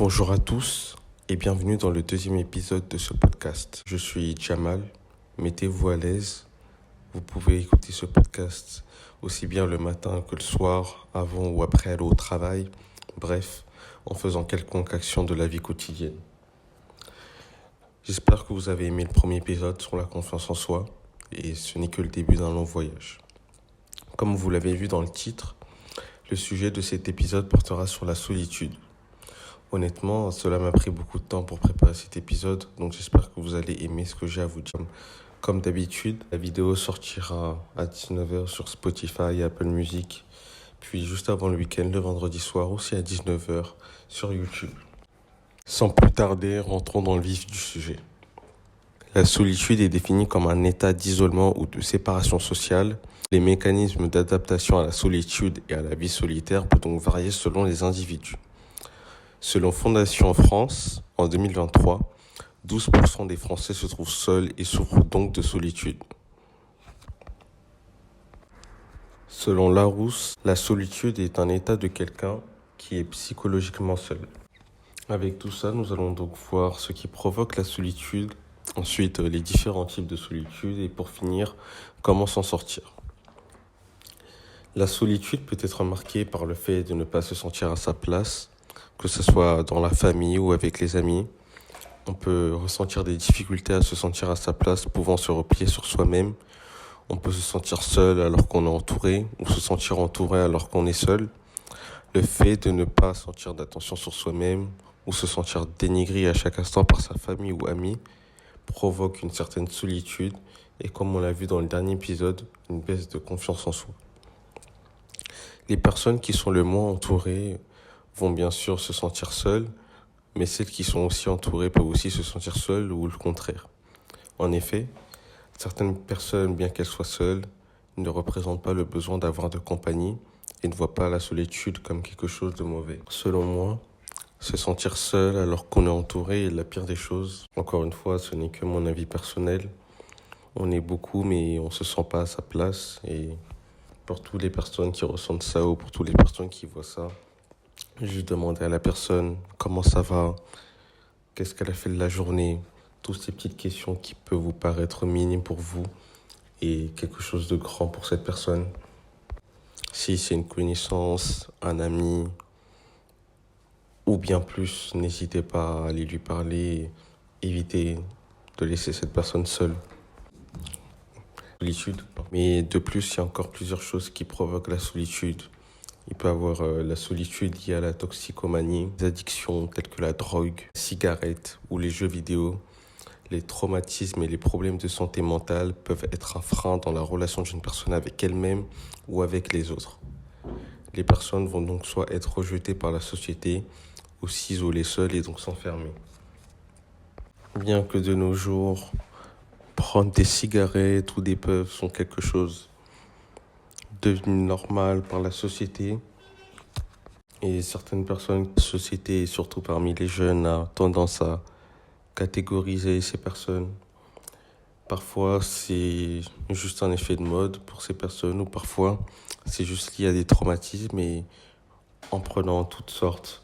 Bonjour à tous et bienvenue dans le deuxième épisode de ce podcast. Je suis Jamal, mettez-vous à l'aise. Vous pouvez écouter ce podcast aussi bien le matin que le soir, avant ou après aller au travail, bref, en faisant quelconque action de la vie quotidienne. J'espère que vous avez aimé le premier épisode sur la confiance en soi et ce n'est que le début d'un long voyage. Comme vous l'avez vu dans le titre, le sujet de cet épisode portera sur la solitude. Honnêtement, cela m'a pris beaucoup de temps pour préparer cet épisode, donc j'espère que vous allez aimer ce que j'ai à vous dire. Comme d'habitude, la vidéo sortira à 19h sur Spotify et Apple Music, puis juste avant le week-end, le vendredi soir, aussi à 19h sur YouTube. Sans plus tarder, rentrons dans le vif du sujet. La solitude est définie comme un état d'isolement ou de séparation sociale. Les mécanismes d'adaptation à la solitude et à la vie solitaire peuvent donc varier selon les individus. Selon Fondation France, en 2023, 12% des Français se trouvent seuls et souffrent donc de solitude. Selon Larousse, la solitude est un état de quelqu'un qui est psychologiquement seul. Avec tout ça, nous allons donc voir ce qui provoque la solitude, ensuite les différents types de solitude et pour finir, comment s'en sortir. La solitude peut être marquée par le fait de ne pas se sentir à sa place, que ce soit dans la famille ou avec les amis. On peut ressentir des difficultés à se sentir à sa place, pouvant se replier sur soi-même. On peut se sentir seul alors qu'on est entouré, ou se sentir entouré alors qu'on est seul. Le fait de ne pas sentir d'attention sur soi-même, ou se sentir dénigré à chaque instant par sa famille ou amis, provoque une certaine solitude, et comme on l'a vu dans le dernier épisode, une baisse de confiance en soi. Les personnes qui sont le moins entourées vont bien sûr se sentir seules, mais celles qui sont aussi entourées peuvent aussi se sentir seules ou le contraire. En effet, certaines personnes, bien qu'elles soient seules, ne représentent pas le besoin d'avoir de compagnie et ne voient pas la solitude comme quelque chose de mauvais. Selon moi, se sentir seul alors qu'on est entouré est la pire des choses. Encore une fois, ce n'est que mon avis personnel. On est beaucoup, mais on ne se sent pas à sa place. Et pour toutes les personnes qui ressentent ça ou pour toutes les personnes qui voient ça, juste demander à la personne comment ça va, qu'est-ce qu'elle a fait de la journée, toutes ces petites questions qui peuvent vous paraître minimes pour vous et quelque chose de grand pour cette personne. Si c'est une connaissance, un ami ou bien plus, n'hésitez pas à aller lui parler, évitez de laisser cette personne seule. Solitude. Mais de plus, il y a encore plusieurs choses qui provoquent la solitude. Il peut y avoir la solitude liée à la toxicomanie, des addictions telles que la drogue, la cigarette ou les jeux vidéo. Les traumatismes et les problèmes de santé mentale peuvent être un frein dans la relation d'une personne avec elle-même ou avec les autres. Les personnes vont donc soit être rejetées par la société ou s'isoler seules et donc s'enfermer. Bien que de nos jours, prendre des cigarettes ou des puffs sont quelque chose devenu normal par la société. Et certaines personnes de la société, surtout parmi les jeunes, ont tendance à catégoriser ces personnes. Parfois, c'est juste un effet de mode pour ces personnes, ou parfois, c'est juste lié à des traumatismes. Et en prenant toutes sortes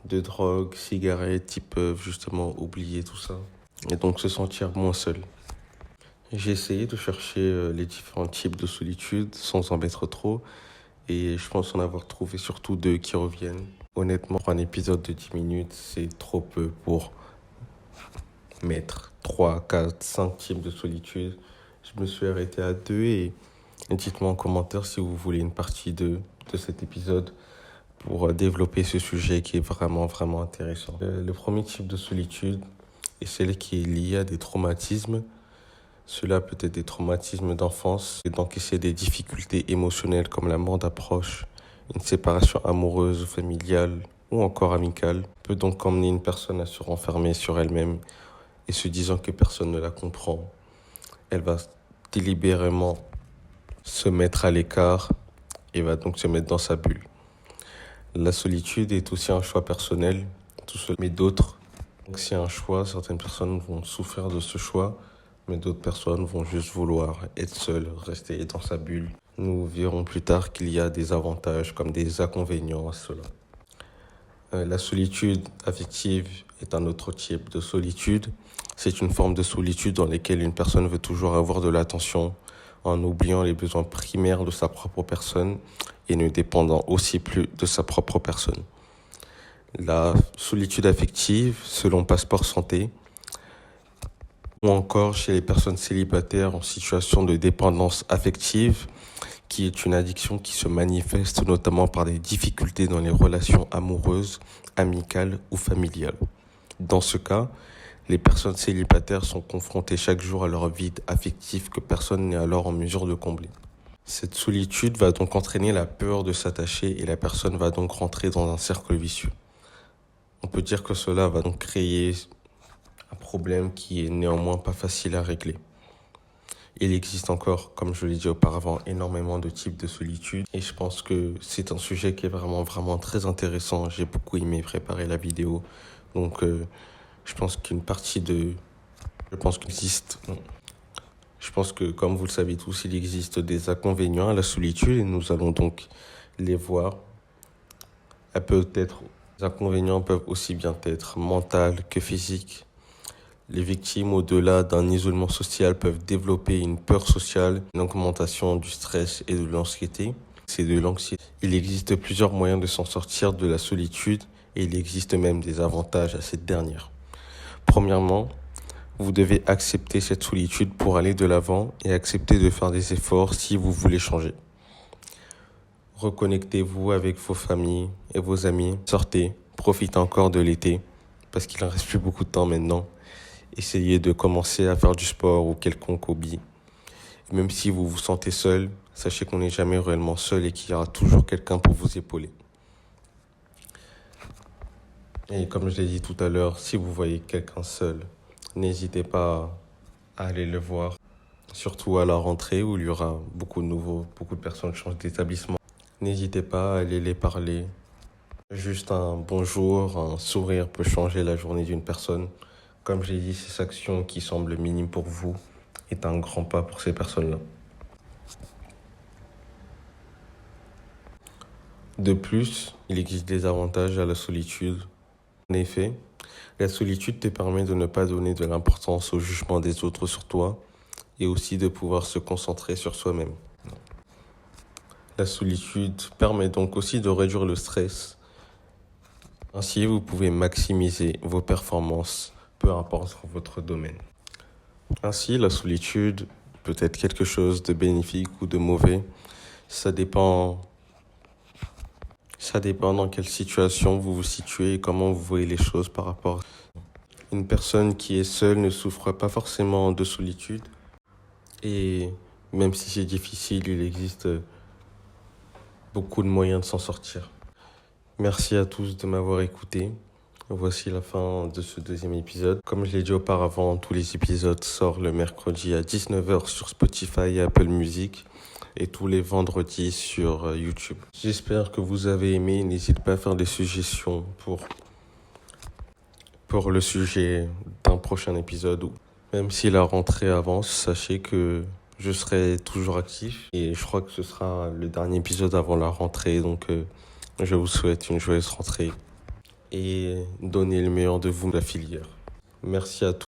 de drogues, cigarettes, ils peuvent justement oublier tout ça. Et donc se sentir moins seul. J'ai essayé de chercher les différents types de solitude sans en mettre trop. Et je pense en avoir trouvé surtout 2 qui reviennent. Honnêtement, pour un épisode de 10 minutes, c'est trop peu pour mettre 3, 4, 5 types de solitude. Je me suis arrêté à 2 et dites-moi en commentaire si vous voulez une partie 2 de cet épisode pour développer ce sujet qui est vraiment, vraiment intéressant. Le premier type de solitude est celle qui est liée à des traumatismes. Cela peut être des traumatismes d'enfance et d'encaisser des difficultés émotionnelles comme la mort d'un proche, une séparation amoureuse ou familiale ou encore amicale, peut donc emmener une personne à se renfermer sur elle-même et se disant que personne ne la comprend. Elle va délibérément se mettre à l'écart et va donc se mettre dans sa bulle. La solitude est aussi un choix personnel, tout seul, mais d'autres. Donc c'est un choix, certaines personnes vont souffrir de ce choix, mais d'autres personnes vont juste vouloir être seules, rester dans sa bulle. Nous verrons plus tard qu'il y a des avantages comme des inconvénients à cela. La solitude affective est un autre type de solitude. C'est une forme de solitude dans laquelle une personne veut toujours avoir de l'attention en oubliant les besoins primaires de sa propre personne et ne dépendant aussi plus de sa propre personne. La solitude affective, selon Passeport Santé, ou encore chez les personnes célibataires en situation de dépendance affective, qui est une addiction qui se manifeste notamment par des difficultés dans les relations amoureuses, amicales ou familiales. Dans ce cas, les personnes célibataires sont confrontées chaque jour à leur vide affectif que personne n'est alors en mesure de combler. Cette solitude va donc entraîner la peur de s'attacher et la personne va donc rentrer dans un cercle vicieux. On peut dire que cela va donc créer un problème qui est néanmoins pas facile à régler. Il existe encore, comme je l'ai dit auparavant, énormément de types de solitude et je pense que c'est un sujet qui est vraiment très intéressant. J'ai beaucoup aimé préparer la vidéo, donc je pense qu'une partie de... Je pense que, comme vous le savez tous, il existe des inconvénients à la solitude et nous allons donc les voir. Les inconvénients peuvent aussi bien être mentaux que physiques. Les victimes, au-delà d'un isolement social, peuvent développer une peur sociale, une augmentation du stress et de l'anxiété. Il existe plusieurs moyens de s'en sortir de la solitude et il existe même des avantages à cette dernière. Premièrement, vous devez accepter cette solitude pour aller de l'avant et accepter de faire des efforts si vous voulez changer. Reconnectez-vous avec vos familles et vos amis. Sortez, profitez encore de l'été parce qu'il ne reste plus beaucoup de temps maintenant. Essayez de commencer à faire du sport ou quelconque hobby. Même si vous vous sentez seul, sachez qu'on n'est jamais réellement seul et qu'il y aura toujours quelqu'un pour vous épauler. Et comme je l'ai dit tout à l'heure, si vous voyez quelqu'un seul, n'hésitez pas à aller le voir. Surtout à la rentrée où il y aura beaucoup de personnes changent d'établissement. N'hésitez pas à aller les parler. Juste un bonjour, un sourire peut changer la journée d'une personne. Comme j'ai dit, ces actions qui semblent minimes pour vous est un grand pas pour ces personnes-là. De plus, il existe des avantages à la solitude. En effet, la solitude te permet de ne pas donner de l'importance au jugement des autres sur toi et aussi de pouvoir se concentrer sur soi-même. La solitude permet donc aussi de réduire le stress. Ainsi, vous pouvez maximiser vos performances, peu importe votre domaine. Ainsi, la solitude peut être quelque chose de bénéfique ou de mauvais. Ça dépend dans quelle situation vous vous situez et comment vous voyez les choses par rapport. Une personne qui est seule ne souffre pas forcément de solitude. Et même si c'est difficile, il existe beaucoup de moyens de s'en sortir. Merci à tous de m'avoir écouté. Voici la fin de ce deuxième épisode. Comme je l'ai dit auparavant, tous les épisodes sortent le mercredi à 19h sur Spotify et Apple Music et tous les vendredis sur YouTube. J'espère que vous avez aimé. N'hésitez pas à faire des suggestions pour le sujet d'un prochain épisode. Même si la rentrée avance, sachez que je serai toujours actif et je crois que ce sera le dernier épisode avant la rentrée. Donc je vous souhaite une joyeuse rentrée et donnez le meilleur de vous, la filière. Merci à tous.